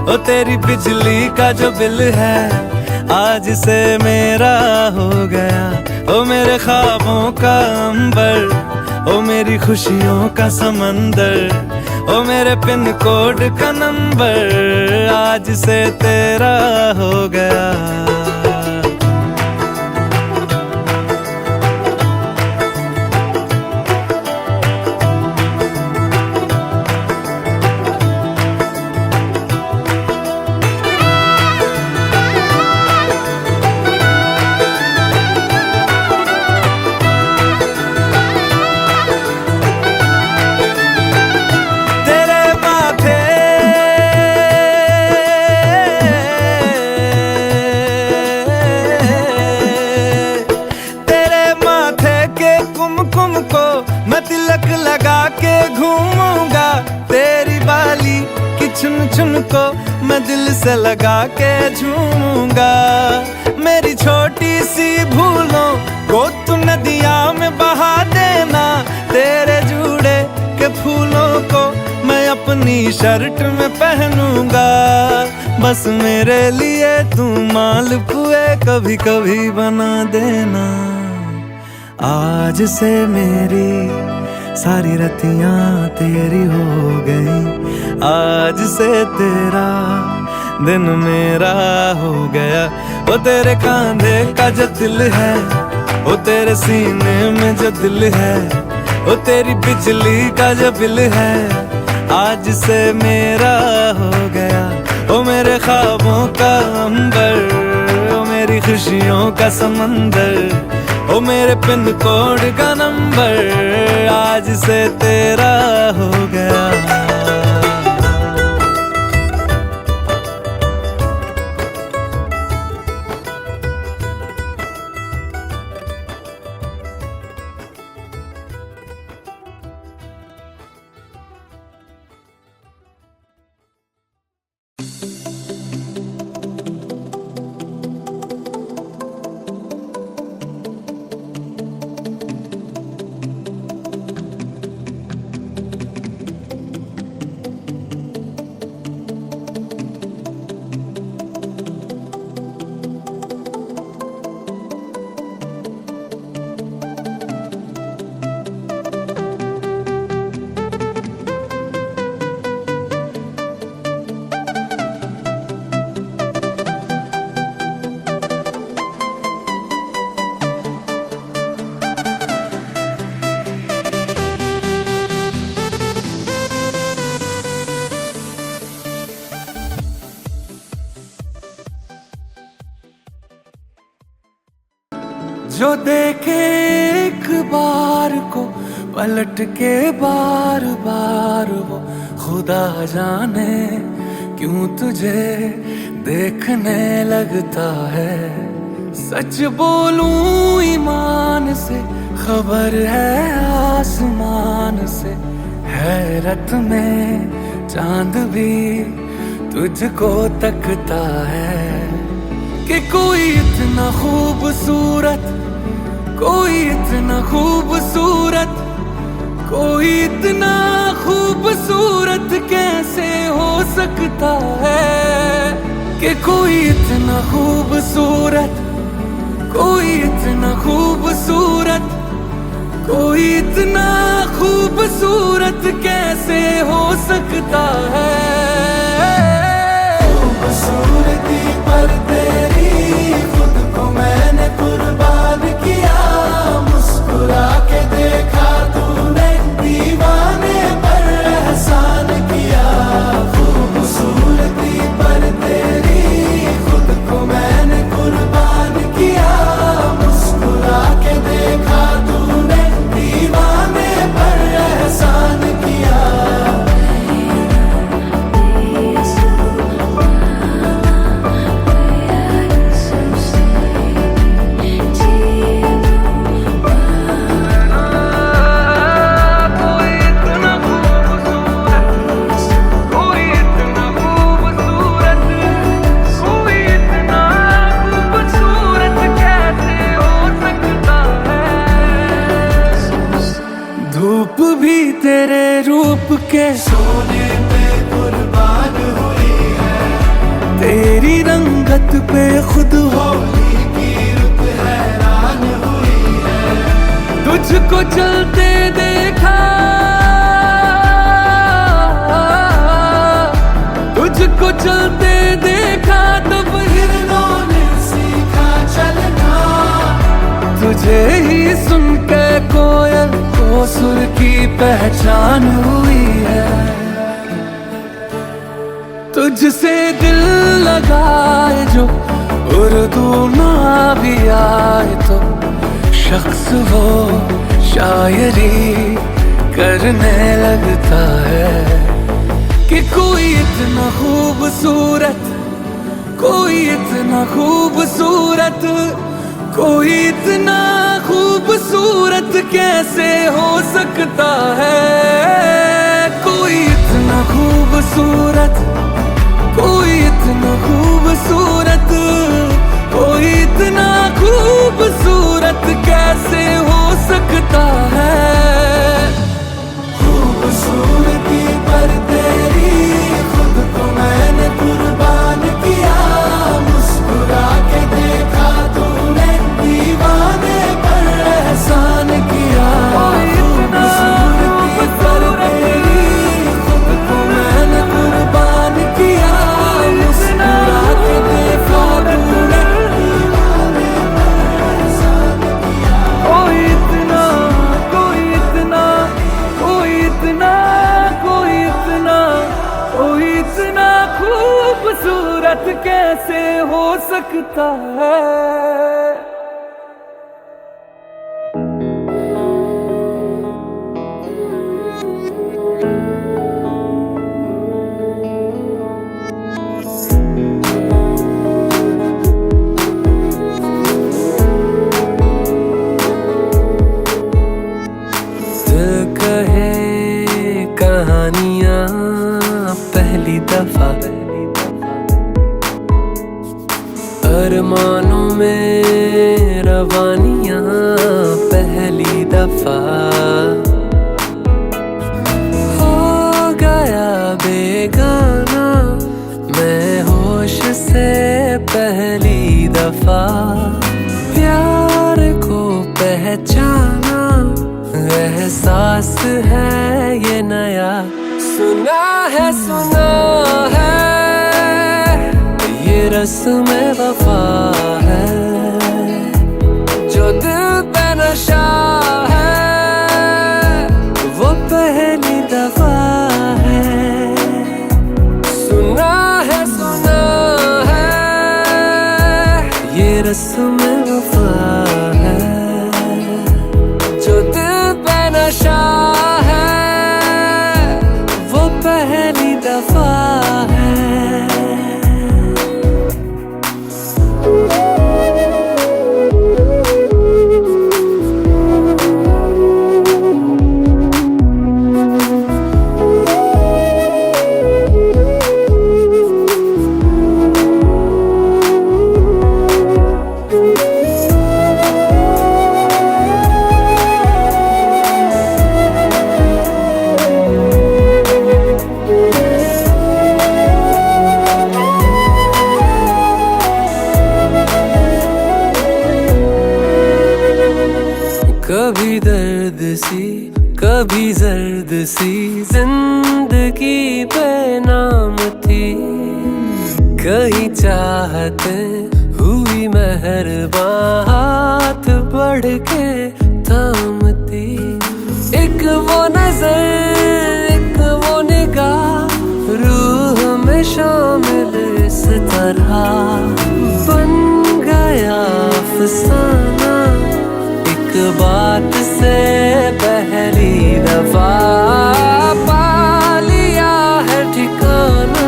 ओ तेरी बिजली का जो बिल है, आज से मेरा हो गया। ओ मेरे ख्वाबों का अंबर, ओ मेरी खुशियों का समंदर, ओ मेरे पिन कोड का नंबर, आज से तेरा हो गया। चुन चुन को मैं दिल से लगा के झूमूंगा। मेरी छोटी सी भूलों को तू नदिया में बहा देना। तेरे जुड़े के फूलों को मैं अपनी शर्ट में पहनूंगा। बस मेरे लिए तू मालपुए कभी कभी बना देना। आज से मेरी सारी रतियां तेरी हो गई। आज से तेरा दिन मेरा हो गया। वो तेरे कांधे का जो दिल है, वो तेरे सीने में जो दिल है, वो तेरी बिजली का जो बिल है, आज से मेरा हो गया। वो मेरे ख्वाबों का अंबर, वो मेरी खुशियों का समंदर, वो मेरे पिन कोड का नंबर, आज से तेरा हो गया। जो देखे एक बार को पलट के बार बार, वो खुदा जाने क्यों तुझे देखने लगता है। सच बोलूं ईमान से, खबर है आसमान से, हैरत में चांद भी तुझको तकता है। कि कोई इतना खूबसूरत, कोई इतना खूबसूरत, कोई इतना खूबसूरत कैसे हो सकता है। कि कोई इतना खूबसूरत, कोई इतना खूबसूरत, कोई इतना खूबसूरत कैसे हो सकता है। खूबसूरती पर तेरी खुद को मैंने कुर्बान किया। मुस्कुरा के देखा तूने, दीवाने पर एहसान किया। खूबसूरती पर तेरी खुद को मैंने कुर्बान किया। मुस्कुरा के देखा तूने, दीवाने पर एहसान किया। धूप भी तेरे रूप के सोने पे कुर्बान हुई है। तेरी रंगत पे खुद होली की रुत हैरान हुई है। तुझको चलते देखा, तुझको चलते देखा, तब हिरणों ने सीखा चलना। तुझे ही सुन के कोयल को सुर की पहचान हुई है। तुझसे दिल लगाए जो उर्दू ना भी आए, तो शख्स वो शायरी करने लगता है। कि कोई इतना खूबसूरत, कोई इतना खूबसूरत, कोई इतना खूबसूरत कैसे हो सकता है। कोई इतना खूबसूरत, कोई इतना खूबसूरत, कोई इतना खूबसूरत कैसे हो सकता है। खूबसूरती पर तेरी खुद को मैंने कुर्बान किया, मुस्कुरा के देखा तूने दीवाने पर एहसान किया। खूबसूरती पर तेरी खुद को मैंने कुर्बान किया, मुस्कुरा के देखा तूने दीवाने पर एहसान किया। कोई इतना, कोई इतना, कोई इतना, कोई इतना, कोई इतना खूबसूरत कैसे हो सकता है। दिल कहे कहानियां पहली दफा, अरमानों में रवानियां पहली दफा। हो गया बेगाना मैं होश से पहली दफा, प्यार को पहचाना एहसास है ये नया। सुना है ये रस्म वफा है, जो दिल पे नशा है वो पहली दफा है। सुना है ये रस्म वफा है, जो दिल पे नशा है वो पहली दफा है। कभी दर्द सी कभी जर्द सी जिंदगी बेनाम थी, कहीं चाहते हुई मेहरबान हाथ बढ़ के थामती। एक वो नजर एक वो निगाह रूह में शामिल इस तरह बन गया अफसाना, एक बात से पहली दफा पा लिया है ठिकाना,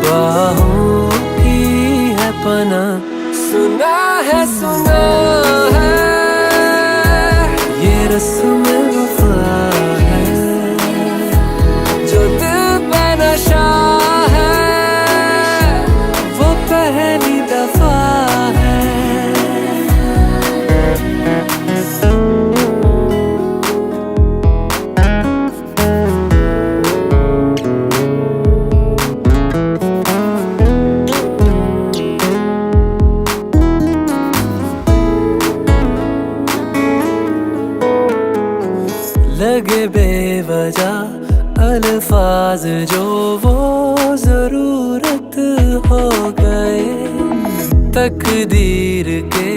बाहों की है पना। सुना है ये रस्म वफा है, जो दिल पे नशा है वो पहली दफा है। लगे बेवजह अल्फाज जो वो जरूरत हो गए, तकदीर के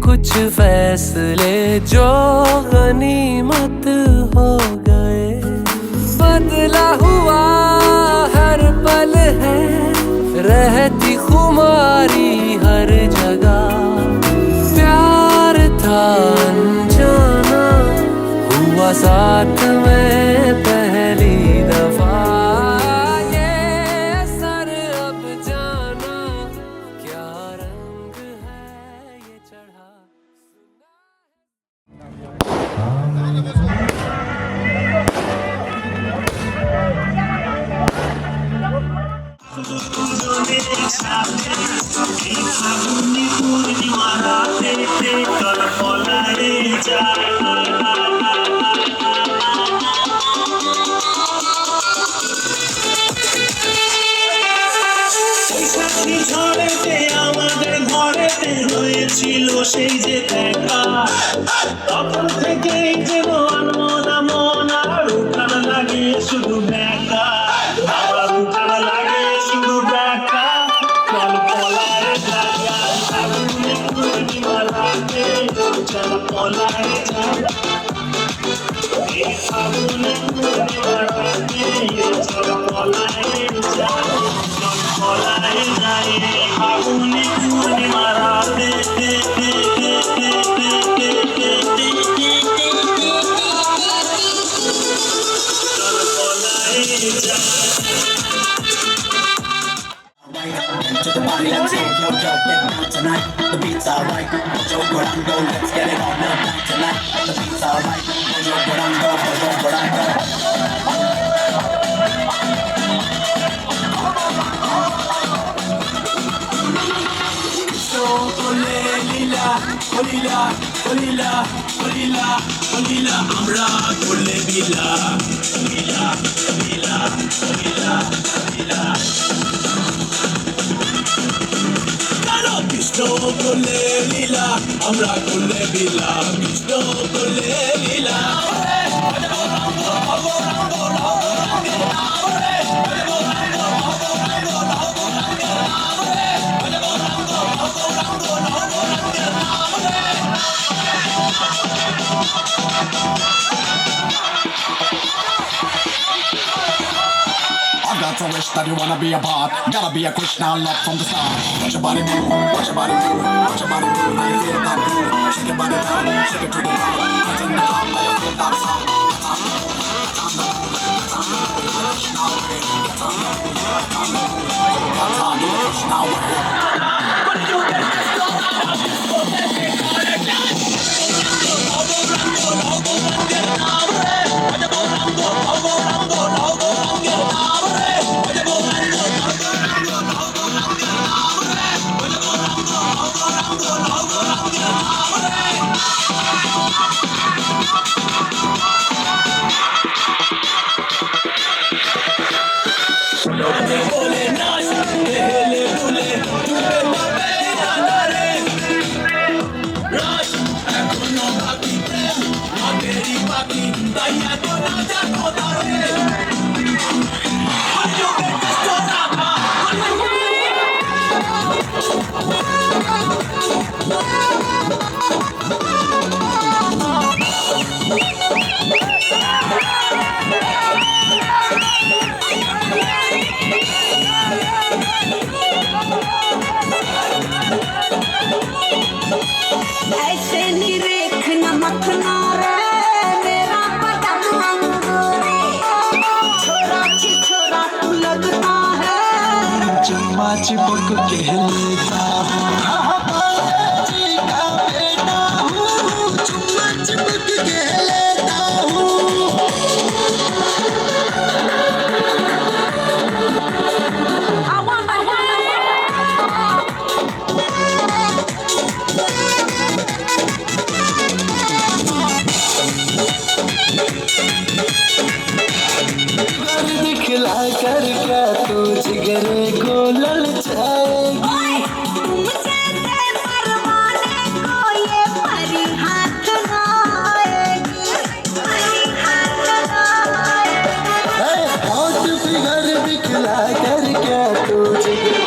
कुछ फैसले जो गनीमत हो गए। बदला हुआ हर पल है रहती खुमारी हर जगह, प्यार था अनजाना हुआ साथ में पहली दफा। ये असर अब जाना क्या रंग है ये चढ़ा। এই ফাগুনে পূর্ণিমা রাতেতে তোর পলায়ে যায় ঝড়েতে আমাদের ঘরেতে হয়েছিল সেই যে দেখা তখন থেকেই যেন আনমনা মন আর উঠান লাগে শুধু ব্যাকা আবার উঠান লাগে শুধু ব্যাকা চল পলায় জায়গা ফাগুনে পূর্ণিমা রাতে চল পলায় জায়গা এই ফাগুনে পূর্ণিমা রাতে চল পলায় জায়গা পলায় যায় ফাগুনে পূর্ণিমা রাতে পলায় যায় To the party, let's go, yo, yo, get down tonight. The beat's alright. Mojo Guarango, let's get it on up tonight. The beat's alright. Mojo Guarango, Mojo Guarango. So, ole lila, olila, olila, olila, olila, amra ole bila, bila, bila, bila, bila. Krishna করলে লীলা আমরা করলে বিলা কৃষ্ণ করলে লীলা I got a wish that you wanna be a part. Gotta be a Krishna love from the start. Watch your body move, watch your body move, watch your body move. Now you feel that groove. Shake your body down, shake it to the ground. Hands in the top, now you feel that sound. Krishna way. ऐसे निरेखना मखना रे मेरा बदन अंगूरी छोरा छी छोरा तू लगता है चम्मा चिपक के लेता हूँ चम्मा चिपक के लेता हूँ दिखला कर क्या तू जिगरे को ललचाएगी तुमसे परवाने को ये परी हाथ ना आएगी परी हाथ ना आएगी हॉट फिगर दिखला कर क्या तू जिगरे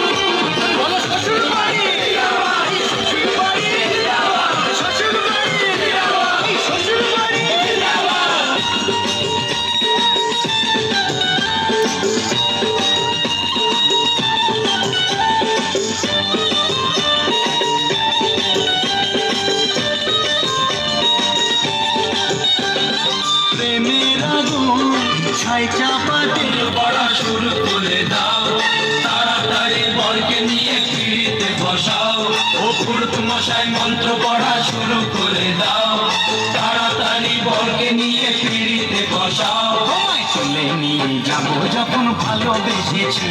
ছাই চাপাতে পড়া শুরু করে দাও তাড়াতাড়ি বরকে নিয়ে পিড়িতে বসাও ও পুরুত মশাই মন্ত্র পড়া শুরু করে দাও তাড়াতাড়ি বরকে নিয়ে পিড়িতে বসাও চলে নিয়ে যাবো যখন ভালোবেসেছি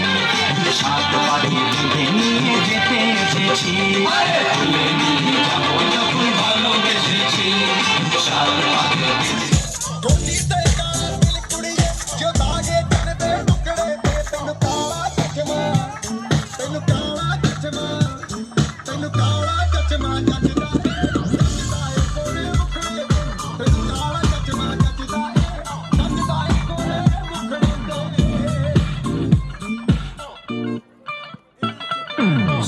সাত পাখি বেঁধে নিয়ে যেতে এসেছি ভুলে নিয়ে যাবো যখন ভালোবেসেছি সার পাতে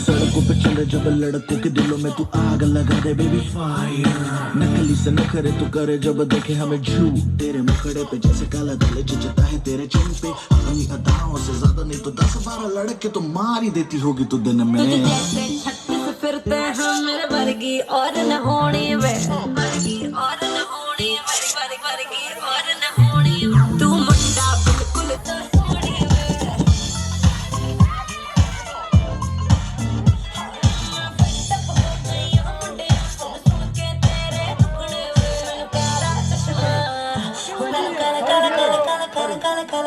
सड़कों पे चले जब लड़कों के दिलों में तू आग लगा दे बेबी फायर नकली से नखरे तू करे जब देखे हमें झूठ तेरे मुखड़े पे जैसे काला दिल जचता है तेरे चिन पे अपनी अदाओं से ज्यादा नहीं तो 10-12 लड़के तो मार ही देती होगी तू दिन में तुझे जैसे छत्तीस फिरते हैं मेरे वर्गी और न होनी वे वर्गी और न होनी वर्गी और न होनी तू मुंडा बिल्कुल तो सोनी वे तब हो गई हम मुंडे सुन के तेरे टुकड़े वे मैनू काला चश्मा मैनू काला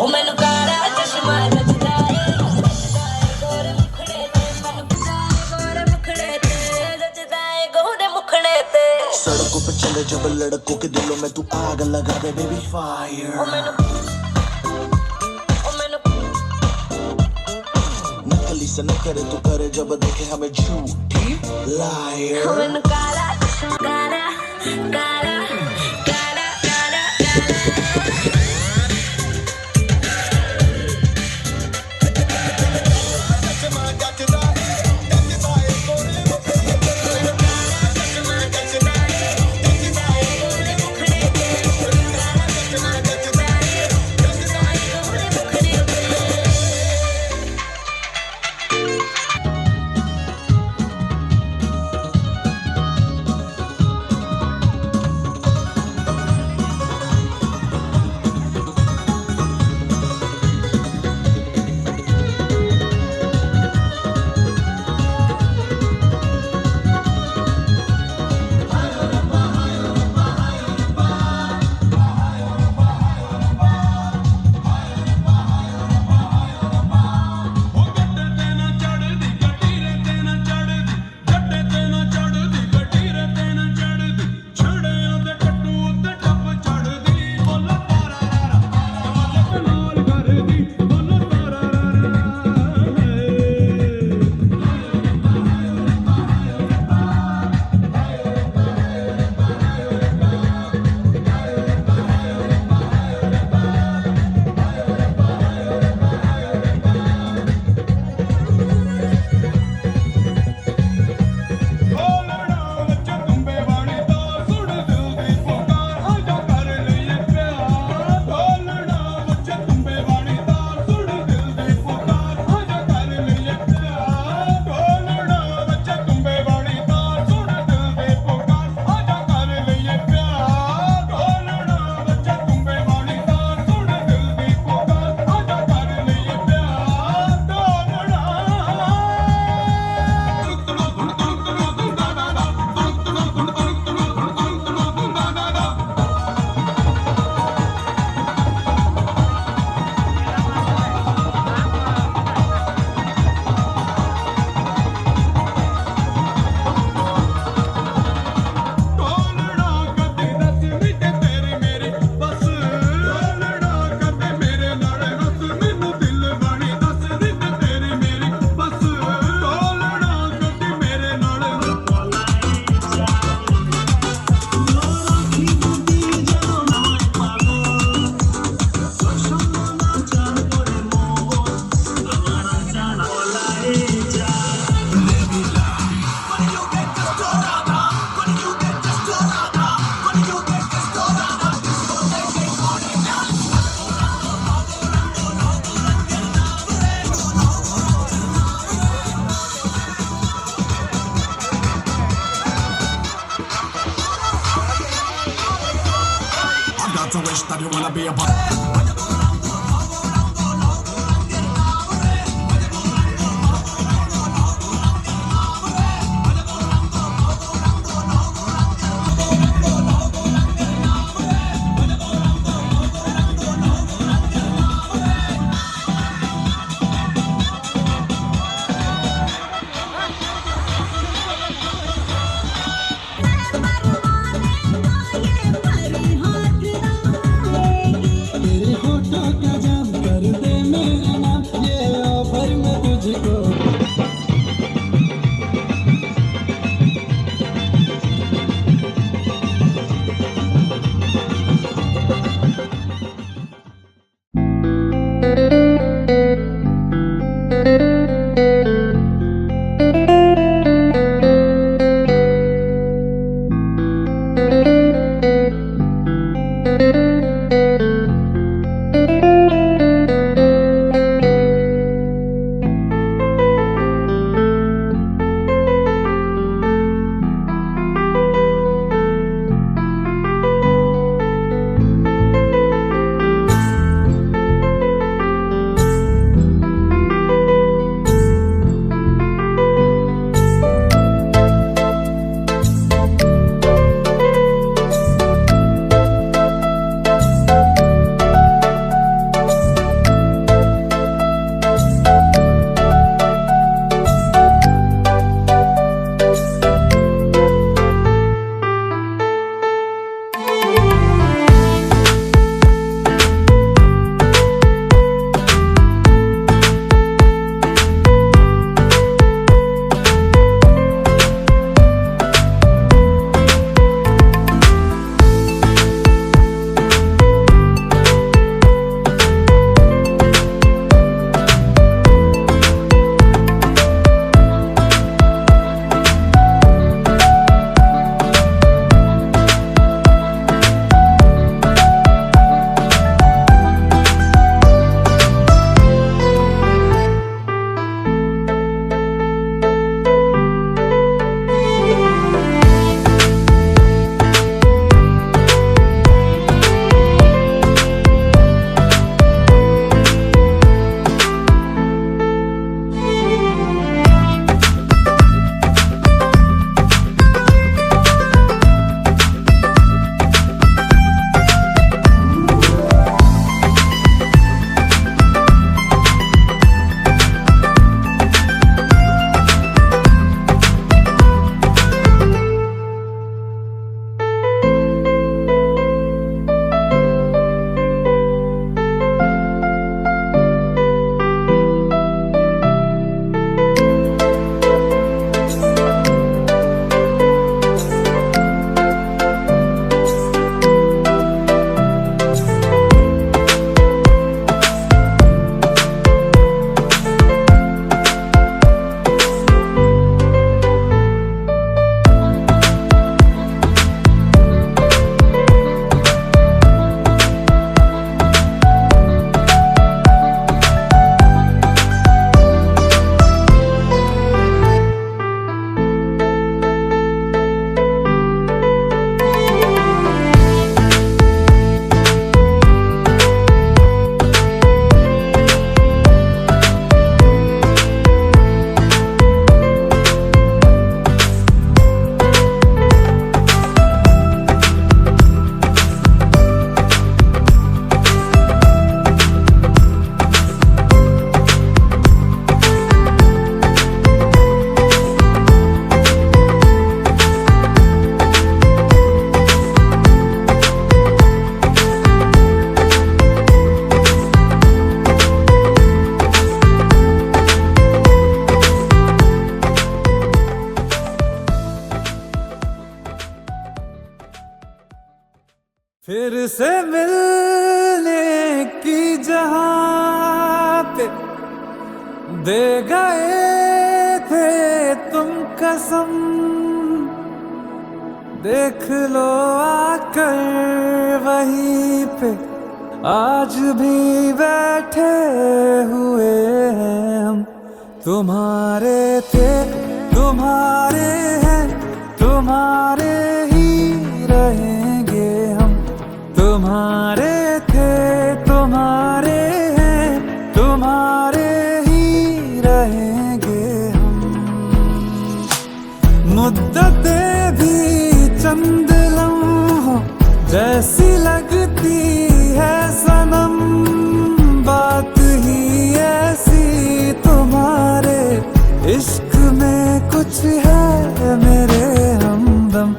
ओ मैनू काला चश्मा नचदा है गोरे मुखड़े ते मैनू गोरे मुखड़े ते नचदा है गोरे मुखड़े ते सड़कों पे चले जब लड़कों के दिलों में तू आग लगा दे बेबी फायर नकली से नखरे तू करे जब देखे हमें झूठी लायर मैनू काला चश्मा काला काला काला काला to wish that you wanna be a part. फिर से मिलने की जहां पे दे गए थे तुम कसम, देख लो आकर वहीं पे आज भी बैठे हुए हैं हम। तुम्हारे थे तुम्हारे हैं तुम्हारे ही रहेंगे हम। तुम्हारे थे तुम्हारे हैं तुम्हारे ही रहेंगे हम। मुद्दतें भी चंद लम्हों जैसी लगती है सनम, बात ही ऐसी तुम्हारे इश्क में कुछ है मेरे हमदम।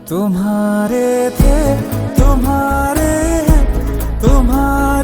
तुम्हारे थे तुम्हारे हैं तुम्हारे